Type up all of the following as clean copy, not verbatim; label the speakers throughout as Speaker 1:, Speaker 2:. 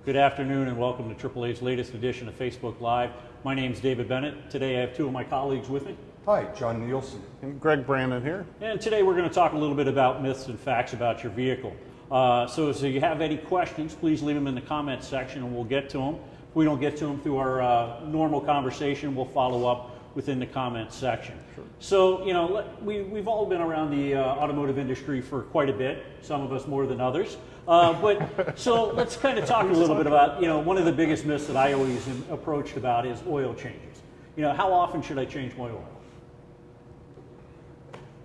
Speaker 1: Good afternoon and welcome to AAA's latest edition of Facebook Live. My name is David Bennett. Today I have two of my colleagues with me.
Speaker 2: Hi, John Nielsen.
Speaker 3: And Greg Brannon here.
Speaker 1: And today we're going to talk a little bit about myths and facts about your vehicle. So if you have any questions, please leave them in the comments section and we'll get to them. If we don't get to them through our normal conversation, we'll follow up within the comments section.
Speaker 3: Sure.
Speaker 1: So, you know, we've all been around the automotive industry for quite a bit, some of us more than others. So let's kind of talk a little bit about, you know, one of the biggest myths that I always am approached about is oil changes. You know, how often should I change my oil?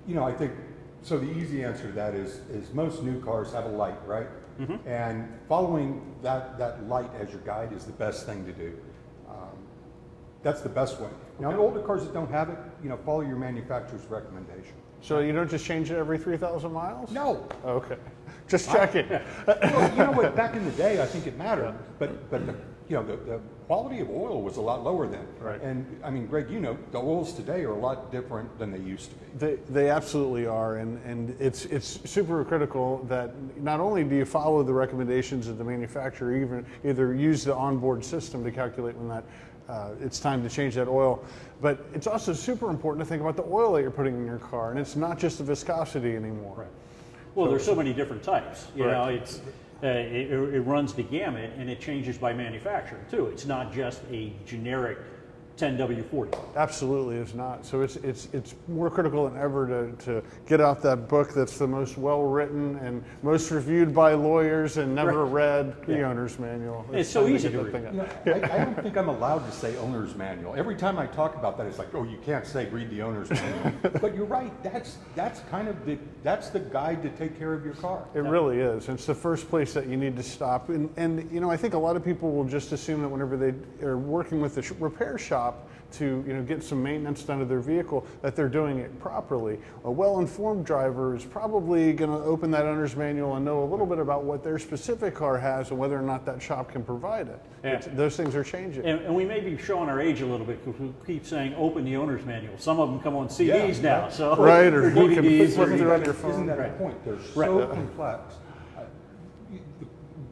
Speaker 2: You know, I think, so the easy answer to that is most new cars have a light, right? Mm-hmm. And following that light as your guide is the best thing to do. That's the best way. Now, in older cars that don't have it, you know, follow your manufacturer's recommendation.
Speaker 3: So you don't just change it every 3,000 miles?
Speaker 2: No.
Speaker 3: Okay. Just checking.
Speaker 2: Well, you know what, back in the day, I think it mattered, but the, you know, the quality of oil was a lot lower then.
Speaker 3: Right.
Speaker 2: And I mean, Greg, you know, the oils today are a lot different than they used to be.
Speaker 3: They absolutely are, and it's super critical that not only do you follow the recommendations of the manufacturer, either use the onboard system to calculate when that it's time to change that oil, but it's also super important to think about the oil that you're putting in your car, and it's not just the viscosity anymore.
Speaker 1: Right. Well, there's so many different types. You know,
Speaker 3: Right.
Speaker 1: it's it runs the gamut, and it changes by manufacturer too. It's not just a generic 10W40.
Speaker 3: Absolutely, it's not. So it's more critical than ever to get out that book that's the most well written and most reviewed by lawyers and never read the owner's manual.
Speaker 1: It's so easy to
Speaker 3: get that
Speaker 1: read.
Speaker 3: thing out.
Speaker 2: You know, I don't think I'm allowed to say owner's manual. Every time I talk about that, it's like, oh, you can't say read the owner's manual. But you're right. That's kind of that's the guide to take care of your car.
Speaker 3: It really is. It's the first place that you need to stop. And you know, I think a lot of people will just assume that whenever they are working with the repair shop to, you know, get some maintenance done to their vehicle, that they're doing it properly. A well-informed driver is probably going to open that owner's manual and know a little bit about what their specific car has and whether or not that shop can provide it.
Speaker 1: Yeah.
Speaker 3: Those things are changing.
Speaker 1: And we may be showing our age a little bit because we keep saying open the owner's manual. Some of them come on CDs now, so
Speaker 3: right, or you can
Speaker 1: DVDs.
Speaker 3: flip through on your phone.
Speaker 2: Isn't that the point? They're so complex.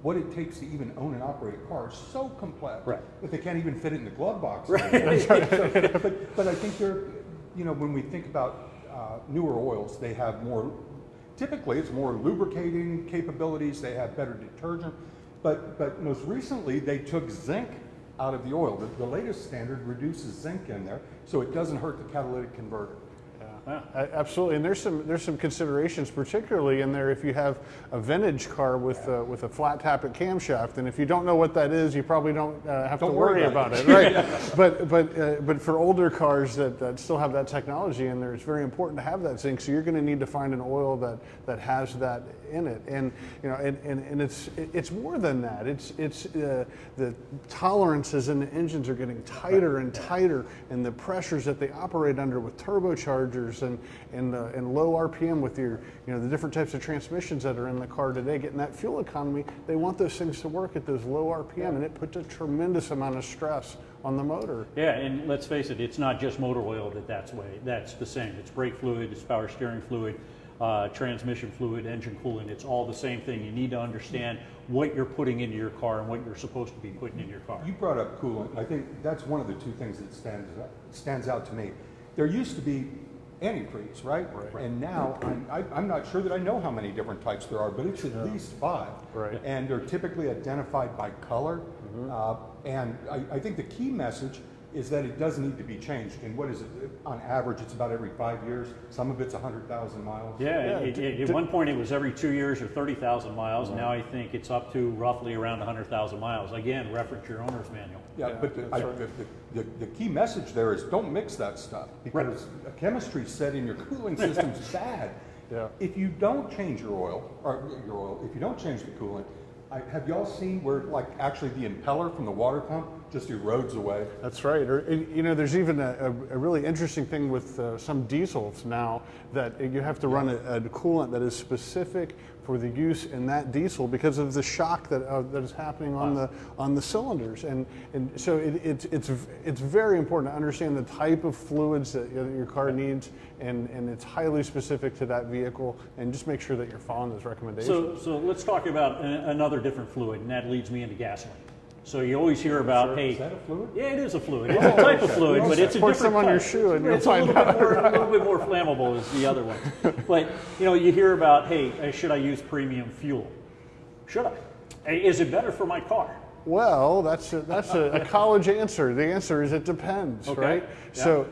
Speaker 2: What it takes to even own and operate a car is so complex that they can't even fit it in the glove box. Right. But I think they're, you know, when we think about newer oils, they have more, typically it's more lubricating capabilities, they have better detergent, but most recently they took zinc out of the oil. The latest standard reduces zinc in there so it doesn't hurt the catalytic converter.
Speaker 3: Yeah, absolutely, and there's some considerations, particularly in there if you have a vintage car with a flat tappet camshaft, and if you don't know what that is, you probably don't have to worry about it, right? But for older cars that still have that technology in there, it's very important to have that zinc. So you're going to need to find an oil that has that in it, and you know, and it's more than that. It's the tolerances in the engines are getting tighter and tighter, and the pressures that they operate under with turbochargers and low RPM with your, you know, the different types of transmissions that are in the car today, getting that fuel economy, they want those things to work at those low RPM, and it puts a tremendous amount of stress on the motor.
Speaker 1: Yeah, and let's face it, it's not just motor oil that's the same. It's brake fluid, it's power steering fluid, transmission fluid, engine coolant. It's all the same thing. You need to understand what you're putting into your car and what you're supposed to be putting in your car.
Speaker 2: You brought up coolant. I think that's one of the two things that stands out to me. There used to be antifreeze, right? And now I'm not sure that I know how many different types there are, but it's at least 5.
Speaker 3: Right.
Speaker 2: And they're typically identified by color. And I think the key message is that it does need to be changed. And what is it? On average, it's about every 5 years. Some of it's 100,000 miles.
Speaker 1: Yeah, at one point it was every 2 years or 30,000 miles. Now I think it's up to roughly around 100,000 miles. Again, reference your owner's manual.
Speaker 2: Yeah, but the key message there is don't mix that stuff because the chemistry set in your cooling system is bad.
Speaker 3: Yeah.
Speaker 2: If you don't change your oil, if you don't change the coolant, have y'all seen where like actually the impeller from the water pump just erodes away.
Speaker 3: That's right. Or, you know, there's even a really interesting thing with some diesels now that you have to run a coolant that is specific for the use in that diesel because of the shock that is happening on the cylinders, and so it's very important to understand the type of fluids that your car needs, and it's highly specific to that vehicle, and just make sure that you're following those recommendations.
Speaker 1: So let's talk about another different fluid, and that leads me into gasoline. So you always hear about, hey,
Speaker 2: is that a fluid?
Speaker 1: Yeah, it is a fluid. It's a type of fluid, but it's a
Speaker 3: Pour
Speaker 1: different
Speaker 3: some on your
Speaker 1: type.
Speaker 3: shoe and you'll
Speaker 1: It's
Speaker 3: find out.
Speaker 1: a little bit more flammable as the other ones. But you know, you hear about, hey, should I use premium fuel? Should I? Hey, is it better for my car?
Speaker 3: Well, that's a college answer. The answer is it depends,
Speaker 1: Okay.
Speaker 3: right?
Speaker 1: Yeah.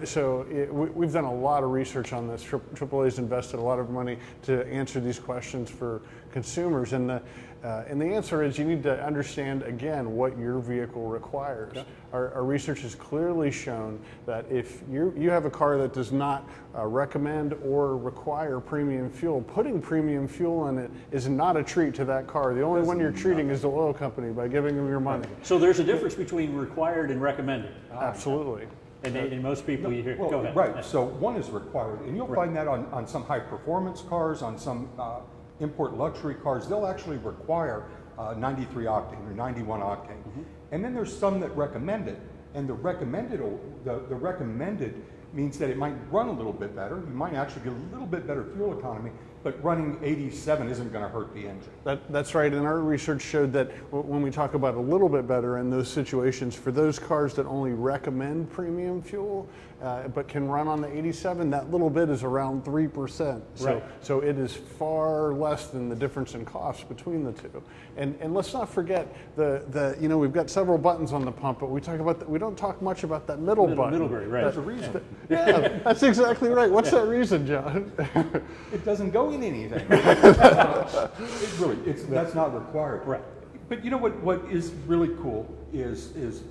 Speaker 3: We've done a lot of research on this. AAA's invested a lot of money to answer these questions for consumers, and the answer is you need to understand again what your vehicle requires. Okay. Our research has clearly shown that if you have a car that does not recommend or require premium fuel, putting premium fuel in it is not a treat to that car. The only one you're treating is the oil company by giving them your money.
Speaker 1: So there's a difference between required and recommended.
Speaker 3: Absolutely.
Speaker 1: And most people you hear,
Speaker 2: Well,
Speaker 1: go ahead.
Speaker 2: right, so one is required, and you'll find that on some high performance cars, on some import luxury cars, they'll actually require 93 octane or 91 octane. Mm-hmm. And then there's some that recommend it, and the recommended means that it might run a little bit better. You might actually get a little bit better fuel economy, but running 87 isn't going to hurt the engine.
Speaker 3: That's right, and our research showed that when we talk about a little bit better in those situations, for those cars that only recommend premium fuel, but can run on the 87, that little bit is around 3%. So it is far less than the difference in cost between the two. And let's not forget we've got several buttons on the pump, but we don't talk much about that middle button.
Speaker 1: Middle grade, right.
Speaker 2: There's a reason.
Speaker 3: Yeah, that's exactly right. What's that reason, John?
Speaker 2: It doesn't go in anything. That's not required.
Speaker 1: Right.
Speaker 2: But you know what is really cool is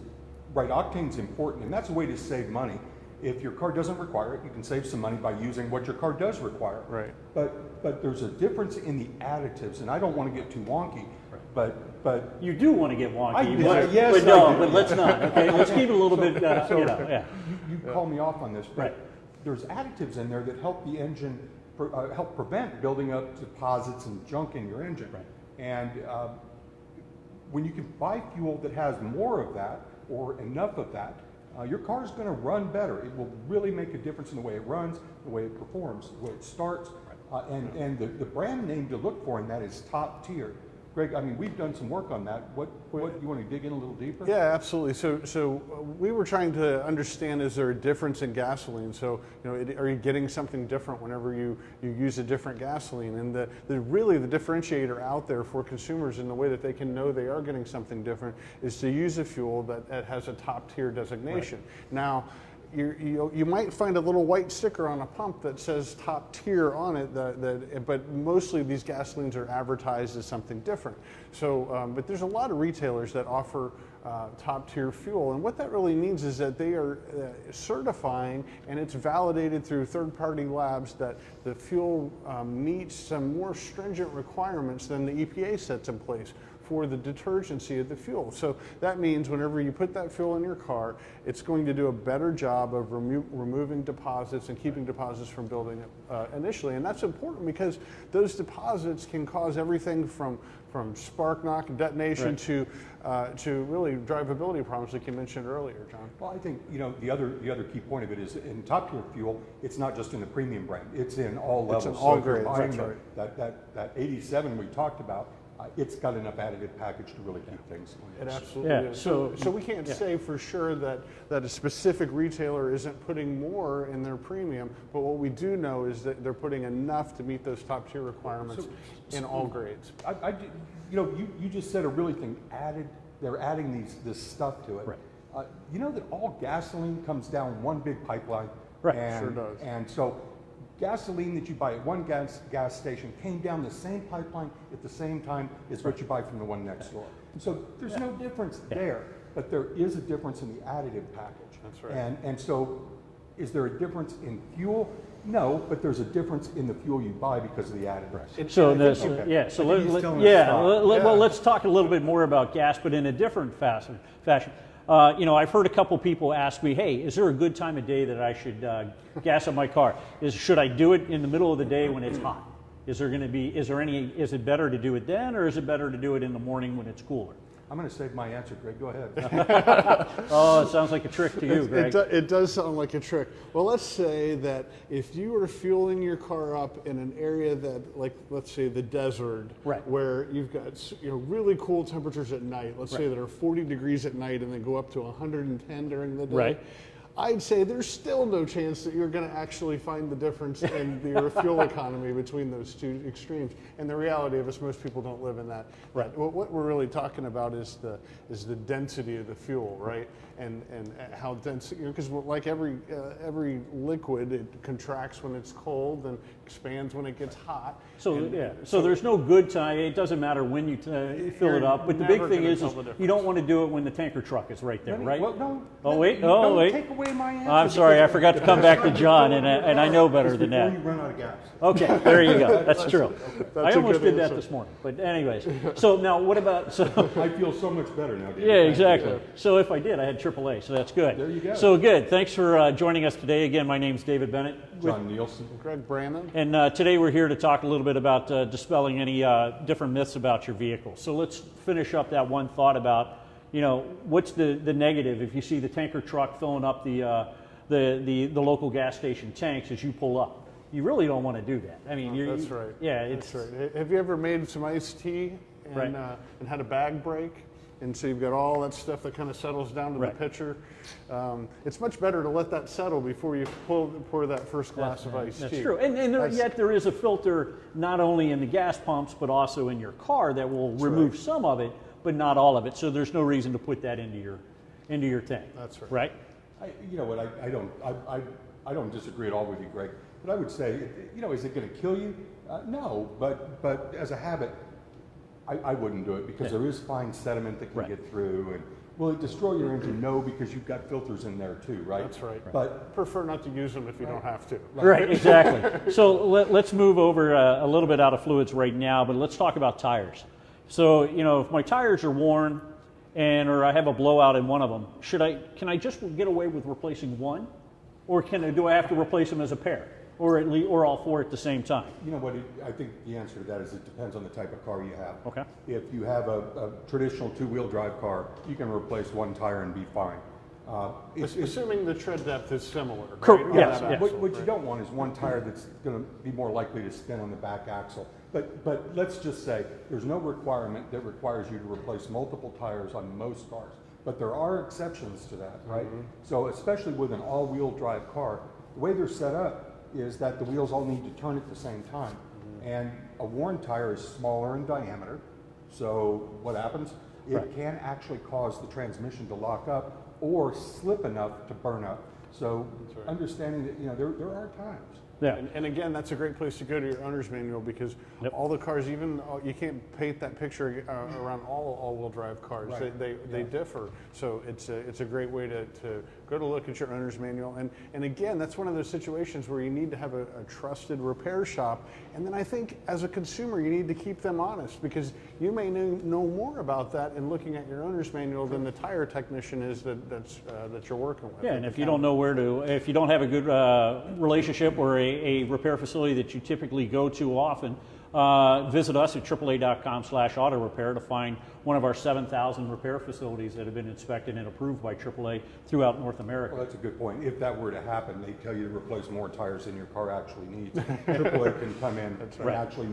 Speaker 2: right, octane's important, and that's a way to save money. If your car doesn't require it, you can save some money by using what your car does require.
Speaker 3: Right.
Speaker 2: But there's a difference in the additives, and I don't want to get too wonky, but
Speaker 1: You do want to get wonky,
Speaker 2: I do.
Speaker 1: but,
Speaker 2: Yes,
Speaker 1: but
Speaker 2: I
Speaker 1: no,
Speaker 2: do.
Speaker 1: but let's not. Okay, let's keep it a little bit.
Speaker 2: you call me off on this, but
Speaker 1: Right.
Speaker 2: there's additives in there that help the engine, help prevent building up deposits and junk in your engine.
Speaker 1: Right.
Speaker 2: And when you can buy fuel that has more of that or enough of that, your car is going to run better. It will really make a difference in the way it runs, the way it performs, the way it starts. And the brand name to look for in that is Top Tier. Greg, I mean, we've done some work on that. What you want to dig in a little deeper?
Speaker 3: Yeah, absolutely. So we were trying to understand, is there a difference in gasoline? So, are you getting something different whenever you use a different gasoline? And really the differentiator out there for consumers in the way that they can know they are getting something different is to use a fuel that has a top tier designation. Right. Now, you might find a little white sticker on a pump that says top tier on it, but mostly these gasolines are advertised as something different. So, but there's a lot of retailers that offer top tier fuel, and what that really means is that they are certifying, and it's validated through third-party labs that the fuel meets some more stringent requirements than the EPA sets in place for the detergency of the fuel. So that means whenever you put that fuel in your car, it's going to do a better job of removing deposits and keeping deposits from building up initially. And that's important because those deposits can cause everything from spark knock and detonation to really drivability problems like you mentioned earlier, John.
Speaker 2: Well, I think the other key point of it is in top tier fuel, it's not just in the premium brand; it's in all levels.
Speaker 3: It's in all
Speaker 2: so
Speaker 3: grades.
Speaker 2: Buying
Speaker 3: That's right.
Speaker 2: that 87 we talked about. It's got enough additive package to really keep things.
Speaker 3: It absolutely
Speaker 1: Yeah,
Speaker 3: is. So we can't say for sure that a specific retailer isn't putting more in their premium, but what we do know is that they're putting enough to meet those top tier requirements in all grades.
Speaker 2: You just said a really thing. They're adding this stuff to it.
Speaker 1: Right.
Speaker 2: You know that all gasoline comes down one big pipeline.
Speaker 1: Right.
Speaker 2: And,
Speaker 3: Sure does.
Speaker 2: And so gasoline that you buy at one gas station came down the same pipeline at the same time as what you buy from the one next door. So there's no difference there, but there is a difference in the additive package.
Speaker 3: That's right.
Speaker 2: And so is there a difference in fuel? No, but there's a difference in the fuel you buy because of the additives.
Speaker 1: So
Speaker 2: Well,
Speaker 1: let's talk a little bit more about gas, but in a different fashion. you know, I've heard a couple people ask me, hey, is there a good time of day that I should gas up my car? Should I do it in the middle of the day when it's hot? Is it better to do it then, or is it better to do it in the morning when it's cooler?
Speaker 2: I'm going to save my answer, Greg. Go ahead.
Speaker 1: Oh, it sounds like a trick to you, Greg.
Speaker 3: It does sound like a trick. Well, let's say that if you were fueling your car up in an area that, like, let's say the desert,
Speaker 1: right,
Speaker 3: where you've got, you know, really cool temperatures at night. Let's say that are 40 degrees at night and then go up to 110 during the day.
Speaker 1: Right.
Speaker 3: I'd say there's still no chance that you're going to actually find the difference in your fuel economy between those two extremes. And the reality of it is most people don't live in that.
Speaker 1: Right.
Speaker 3: What we're really talking about is the density of the fuel, right? And how dense, you know, because like every liquid, it contracts when it's cold and expands when it gets hot.
Speaker 1: So so there's no good time. It doesn't matter when you fill it up. But the big thing is you don't want to do it when the tanker truck is right there, right?
Speaker 2: Well, no.
Speaker 1: Oh wait.
Speaker 2: Don't
Speaker 1: wait.
Speaker 2: take away my answer.
Speaker 1: I'm sorry, I forgot to come back to John, and I know better than that.
Speaker 2: Before you run out of gas.
Speaker 1: Okay, there you go. That's true. I
Speaker 3: That's a
Speaker 1: almost
Speaker 3: good
Speaker 1: did that
Speaker 3: answer.
Speaker 1: this morning. But anyways, so now what about
Speaker 2: I feel so much better now, David.
Speaker 1: Yeah,
Speaker 2: Thank you.
Speaker 1: exactly. So if I did, I had AAA, so that's good.
Speaker 2: There you go.
Speaker 1: So good. Thanks for joining us today. Again, my name's David Bennett.
Speaker 2: John Nielsen.
Speaker 3: Greg Brannon.
Speaker 1: And today we're here to talk a little bit about dispelling any different myths about your vehicle. So let's finish up that one thought about, you know, what's the negative if you see the tanker truck filling up the local gas station tanks as you pull up. You really don't want to do that. I mean,
Speaker 3: That's right.
Speaker 1: Yeah,
Speaker 3: That's right. Have you ever made some iced tea and, and had a bag break? And so you've got all that stuff that kind of settles down to the pitcher. It's much better to let that settle before you pour that first glass of iced tea.
Speaker 1: That's true. And yet there is a filter not only in the gas pumps, but also in your car that will remove some of it, but not all of it. So there's no reason to put that into your tank. That's right. Right?
Speaker 2: You know what? I don't disagree at all with you, Greg. But I would say, you know, is it going to kill you? No. But as a habit, I wouldn't do it because there is fine sediment that can get through. And will it destroy your engine? No, because you've got filters in there too, right?
Speaker 3: That's right.
Speaker 2: But
Speaker 3: prefer not to use them if you don't have to.
Speaker 1: Right, exactly. So let's move over a little bit out of fluids right now, but let's talk about tires. So, you know, if my tires are worn or I have a blowout in one of them, can I just get away with replacing one? Or do I have to replace them as a pair? Or all four at the same time?
Speaker 2: You know what? I think the answer to that is it depends on the type of car you have.
Speaker 1: Okay.
Speaker 2: If you have a traditional two-wheel drive car, you can replace one tire and be fine.
Speaker 3: Assuming the tread depth is similar.
Speaker 1: Correct.
Speaker 3: Right?
Speaker 1: Yes.
Speaker 2: What you don't want is one tire that's going to be more likely to spin on the back axle. But let's just say there's no requirement that requires you to replace multiple tires on most cars. But there are exceptions to that, right? Mm-hmm. So especially with an all-wheel drive car, the way they're set up is that the wheels all need to turn at the same time. Mm-hmm. And a worn tire is smaller in diameter. So what happens? It can actually cause the transmission to lock up or slip enough to burn up. So understanding that, you know, there are times.
Speaker 3: Yeah. And again, that's a great place to go to your owner's manual because all the cars, even you can't paint that picture around all-wheel drive cars. Right. They differ. So it's a great way to go to look at your owner's manual. And again, that's one of those situations where you need to have a trusted repair shop. And then I think as a consumer, you need to keep them honest because you may know more about that in looking at your owner's manual than the tire technician is that you're working with.
Speaker 1: Yeah, and if you don't know if you don't have a good relationship or a repair facility that you typically go to often, visit us at AAA.com/auto repair to find one of our 7,000 repair facilities that have been inspected and approved by AAA throughout North America.
Speaker 2: Well, that's a good point. If that were to happen, they tell you to replace more tires than your car actually needs. AAA can come in and actually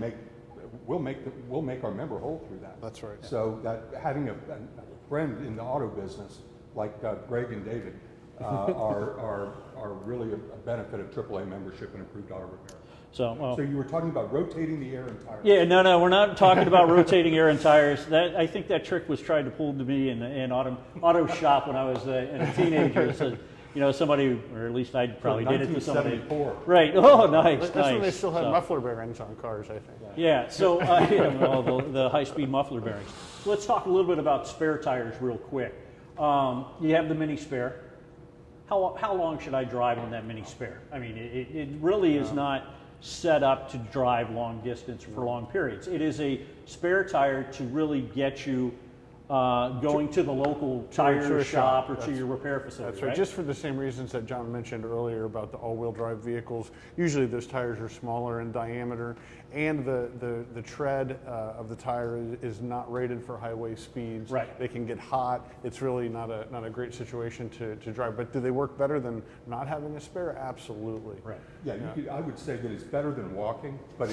Speaker 2: we'll make our member whole through that.
Speaker 3: That's right.
Speaker 2: So that having a friend in the auto business like Greg and David are really a benefit of AAA membership and approved auto repair. So you were talking about rotating the air and tires.
Speaker 1: Yeah, no, we're not talking about rotating air and tires. I think that trick was tried to pull to me in auto shop when I was a teenager. So, you know, somebody, or at least I probably did it to somebody.
Speaker 2: 1974.
Speaker 1: Right. Oh, nice.
Speaker 3: That's when they still had muffler bearings on cars, I think.
Speaker 1: Yeah. So the high-speed muffler bearings. Let's talk a little bit about spare tires real quick. You have the mini spare. How long should I drive on that mini spare? I mean, it really is not set up to drive long distance for long periods. It is a spare tire to really get you going to the local tire shop or to
Speaker 3: That's-
Speaker 1: your repair facility.
Speaker 3: That's right. Just for the same reasons that John mentioned earlier about the all-wheel drive vehicles. Usually those tires are smaller in diameter, and the tread of the tire is not rated for highway speeds.
Speaker 1: Right.
Speaker 3: They can get hot. It's really not a great situation to drive. But do they work better than not having a spare? Absolutely.
Speaker 1: Right.
Speaker 2: Yeah, I would say that it's better than walking, but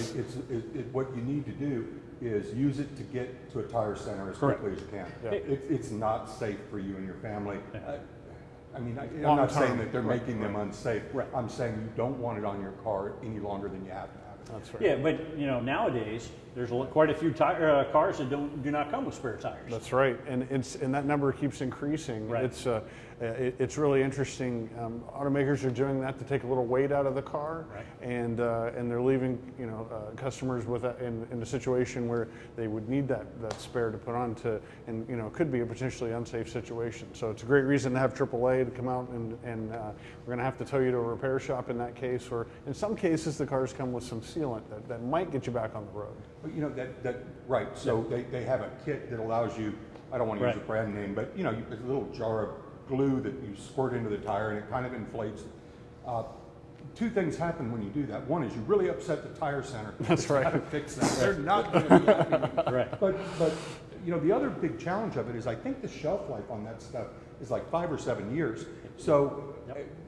Speaker 2: what you need to do is use it to get to a tire center as
Speaker 1: Correct.
Speaker 2: quickly as you can.
Speaker 3: Yeah.
Speaker 2: It's not safe for you and your family. I'm
Speaker 3: Long
Speaker 2: not
Speaker 3: term.
Speaker 2: saying that they're making them unsafe.
Speaker 1: Right.
Speaker 2: I'm saying you don't want it on your car any longer than you have to have it.
Speaker 3: That's right.
Speaker 1: Yeah, but nowadays there's quite a few cars that do not come with spare tires.
Speaker 3: That's right, and that number keeps increasing.
Speaker 1: Right.
Speaker 3: It's really interesting. Automakers are doing that to take a little weight out of the car,
Speaker 1: Right.
Speaker 3: and they're leaving customers with in a situation where they would need that spare to put on and it could be a potentially unsafe situation. So it's a great reason to have AAA to come out and we're going to have to tow you to a repair shop in that case, or in some cases the cars come with some sealant that might get you back on the road.
Speaker 2: But right. So they have a kit that allows you. I don't want to use
Speaker 1: Right.
Speaker 2: a brand name, but there's a little jar of glue that you squirt into the tire, and it kind of inflates. Two things happen when you do that. One is you really upset the tire center.
Speaker 3: That's right.
Speaker 2: Got to fix that. They're not going to be happy with you.
Speaker 1: Right.
Speaker 2: But the other big challenge of it is I think the shelf life on that stuff is like 5 or 7 years. So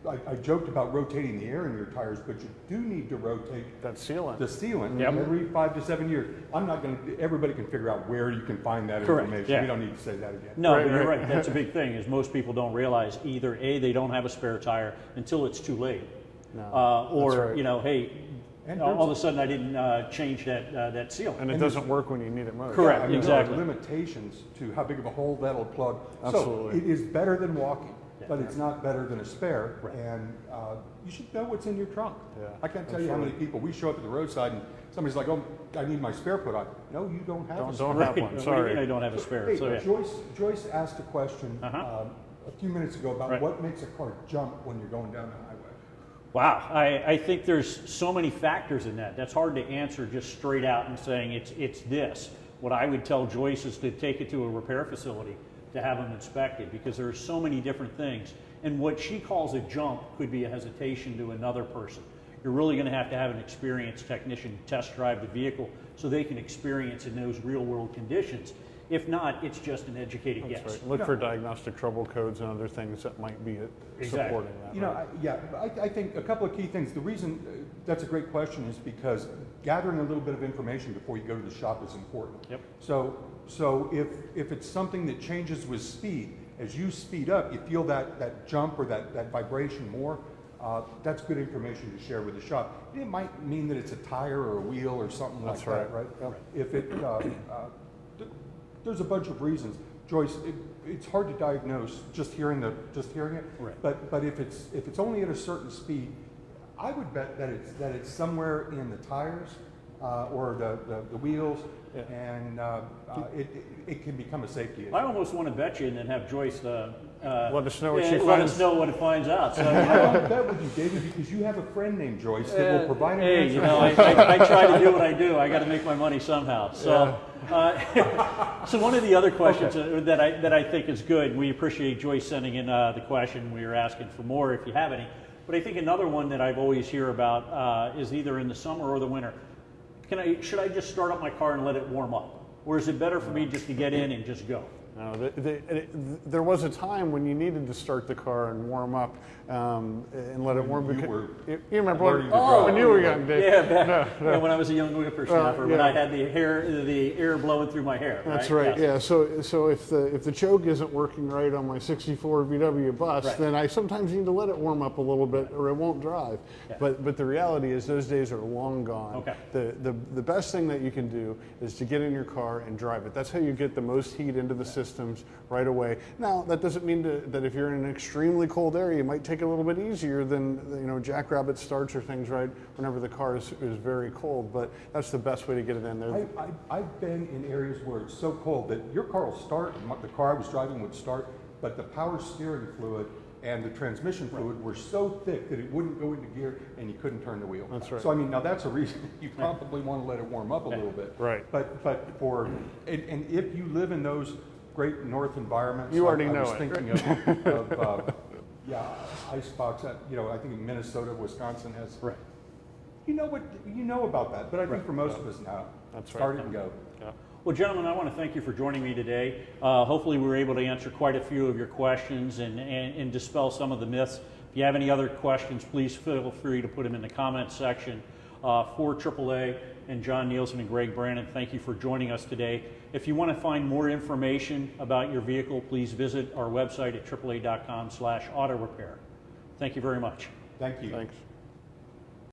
Speaker 2: I joked about rotating the air in your tires, but you do need to rotate
Speaker 3: That sealant.
Speaker 2: the sealant
Speaker 1: Yep.
Speaker 2: every 5 to 7 years. I'm not going to. Everybody can figure out where you can find that
Speaker 1: Correct,
Speaker 2: information.
Speaker 1: yeah.
Speaker 2: We don't need to say that again.
Speaker 1: No,
Speaker 3: Right,
Speaker 1: but you're
Speaker 3: right.
Speaker 1: right. That's a big thing. Is most people don't realize either A, they don't have a spare tire until it's too late,
Speaker 3: No,
Speaker 1: or
Speaker 3: that's right.
Speaker 1: hey,
Speaker 2: And
Speaker 1: all of a sudden I didn't change that sealant.
Speaker 3: And it doesn't work when you need it most.
Speaker 1: Correct.
Speaker 2: I mean,
Speaker 1: Exactly.
Speaker 2: There are limitations to how big of a hole that'll plug.
Speaker 3: Absolutely.
Speaker 2: So it is better than walking, but it's not better than a spare.
Speaker 1: Right.
Speaker 2: And you should know what's in your trunk.
Speaker 3: Yeah,
Speaker 2: I can't tell you how many people we show up at the roadside and somebody's like, "Oh, I need my spare put on." No, you don't have a spare.
Speaker 3: Don't have
Speaker 1: Right.
Speaker 3: one.
Speaker 1: What do you
Speaker 3: Sorry.
Speaker 1: mean I don't have a spare?
Speaker 2: Hey,
Speaker 1: So, yeah.
Speaker 2: Joyce asked a question
Speaker 1: Uh-huh.
Speaker 2: a few minutes ago about
Speaker 1: Right.
Speaker 2: what makes a car jump when you're going down the highway.
Speaker 1: Wow, I think there's so many factors in that. That's hard to answer just straight out and saying it's this. What I would tell Joyce is to take it to a repair facility to have them inspected, because there are so many different things. And what she calls a jump could be a hesitation to another person. You're really going to have an experienced technician test drive the vehicle so they can experience in those real world conditions. If not, it's just an educated
Speaker 3: That's
Speaker 1: guess.
Speaker 3: right. Look for diagnostic trouble codes and other things that might be
Speaker 1: Exactly.
Speaker 3: supporting that. right?
Speaker 2: I think a couple of key things. The reason that's a great question is because gathering a little bit of information before you go to the shop is important.
Speaker 1: Yep.
Speaker 2: So if it's something that changes with speed, as you speed up, you feel that jump or that vibration more. That's good information to share with the shop. It might mean that it's a tire or a wheel or something
Speaker 3: That's
Speaker 2: like that, right? If it there's a bunch of reasons. Joyce, it's hard to diagnose just hearing it.
Speaker 1: Right.
Speaker 2: But if it's only at a certain speed, I would bet that it's somewhere in the tires or the wheels, and it can become a safety issue.
Speaker 1: I almost want to bet you and then have Joyce
Speaker 3: Let us know what she
Speaker 1: let
Speaker 3: finds.
Speaker 1: us know what it finds out. So,
Speaker 2: I won't bet with you, David, because you have a friend named Joyce that will provide an
Speaker 1: hey,
Speaker 2: answer.
Speaker 1: I try to do what I do. I got to make my money somehow. So, so one of the other questions that I think is good. We appreciate Joyce sending in the question. We are asking for more if you have any. But I think another one that I've always hear about is either in the summer or the winter. Should I just start up my car and let it warm up, or is it better for me just to get in and just go?
Speaker 3: No, there was a time when you needed to start the car and warm up and let it warm. You remember
Speaker 2: learning to drive.
Speaker 3: when you were young, Dave?
Speaker 1: Yeah, yeah, when I was a young whippersnapper, when
Speaker 3: yeah.
Speaker 1: I had the air blowing through my hair.
Speaker 3: That's right.
Speaker 1: Yes.
Speaker 3: Yeah. So if the choke isn't working right on my '64 VW bus,
Speaker 1: Right.
Speaker 3: then I sometimes need to let it warm up a little bit, or it won't drive.
Speaker 1: Yeah.
Speaker 3: But the reality is those days are long gone.
Speaker 1: Okay.
Speaker 3: The best thing that you can do is to get in your car and drive it. That's how you get the most heat into the systems right away. Now that doesn't mean that if you're in an extremely cold area, it might take a little bit easier than jackrabbit starts or things right whenever the car is very cold. But that's the best way to get it in there.
Speaker 2: I've been in areas where it's so cold that your car will start, the car I was driving would start, but the power steering fluid and the transmission fluid were so thick that it wouldn't go into gear and you couldn't turn the wheel.
Speaker 3: That's right.
Speaker 2: So I mean, now that's a reason you probably want to let it warm up a little bit.
Speaker 3: Right.
Speaker 2: But and if you live in those great north environments.
Speaker 3: You already
Speaker 2: I
Speaker 3: know
Speaker 2: was
Speaker 3: it.
Speaker 2: thinking of yeah, icebox. You know, I think in Minnesota, Wisconsin has.
Speaker 1: Right.
Speaker 2: You know about that, but I think for most of us now,
Speaker 3: That's right.
Speaker 2: start it and go.
Speaker 3: Yeah.
Speaker 1: Well, gentlemen, I want to thank you for joining me today. Hopefully we were able to answer quite a few of your questions and dispel some of the myths. If you have any other questions, please feel free to put them in the comments section. For AAA and John Nielsen and Greg Brannon, thank you for joining us today. If you want to find more information about your vehicle, please visit our website at AAA.com/auto repair. Thank you very much.
Speaker 2: Thank you.
Speaker 3: Thanks.